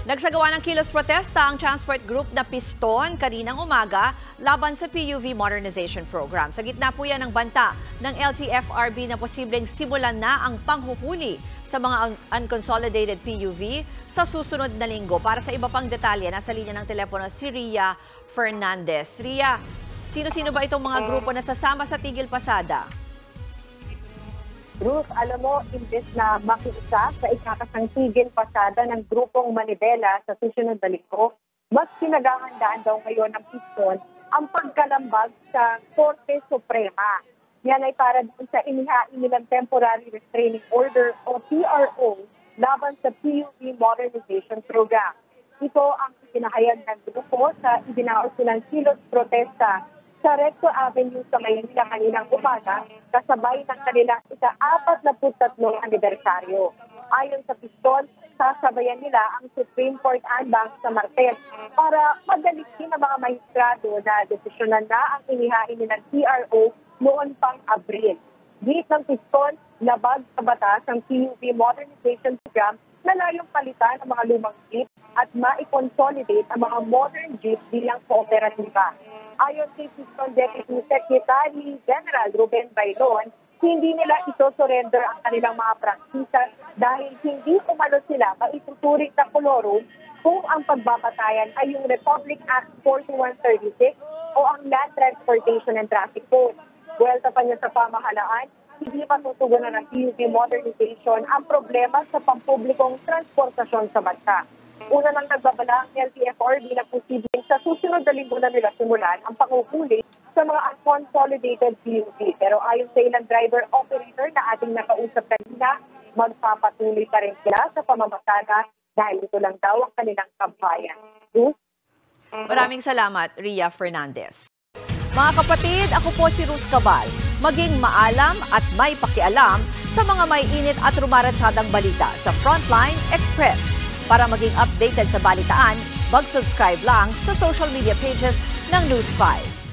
Nagsagawa ng kilos protesta ang transport group na Piston kaninang umaga laban sa PUV Modernization Program. Sa gitna po yan ng banta ng LTFRB na posibleng simulan na ang panghuhuli sa mga unconsolidated PUV sa susunod na linggo. Para sa iba pang detalye, nasa linya ng telepono si Ria Fernandez. Ria, sino-sino ba itong mga grupo na sasama sa Tigil Pasada? Ruth, alam mo, imbes na makiisa sa ikakasang tigil pasada ng grupong Manibela sa susunod na linggo, mas pinaghahandaan daw ngayon ng Piston ang pagkalambag sa Korte Suprema. Yan ay para sa inihain nilang Temporary Restraining Order o TRO laban sa PUV Modernization Program. Ito ang ipinahayag ng grupo sa ibinaos nilang kilos protesta sa Recto Avenue sa Maynila kaninang umaga, kasabay ng kanilang ika-43 anibersaryo. Ayon sa Piston, sasabayan nila ang Supreme Court Anbang sa Martes para madalikin ng mga maestrado na desisyonan na ang inihain ng TRO noon pang Abril. Git ng Piston, labag sa batas ang PUV Modernization Program na layong palitan ang mga lumang jeep at ma-consolidate ang mga modern jeep bilang kooperatiba. Ayon kay Piston Deputy Secretary General Ruben Bailon, hindi nila ito surrender ang kanilang mga praktisa dahil hindi umano sila maituturing na kolorum kung ang pagbabatayan ay yung Republic Act 4136 o ang Land Transportation and Traffic Code. Buwelta pa niya sa pamahalaan, hindi matutugunan ng PUV modernization ang problema sa pampublikong transportasyon sa bansa. Una nang nagbabala ang LTFRB na posibleng sa susunod na linggo na nila simulan ang panguhuli sa mga unconsolidated PUV. Pero ayon sa ilang driver-operator na ating nakausap kanina, magpapatuloy pa rin sila sa pamamasada dahil ito lang daw ang kanilang kampayan. Maraming salamat, Ria Fernandez. Mga kapatid, ako po si Ruth Cabal. Maging maalam at may pakialam sa mga may init at rumaratsyadang balita sa Frontline Express. Para maging updated sa balitaan, mag-subscribe lang sa social media pages ng News 5.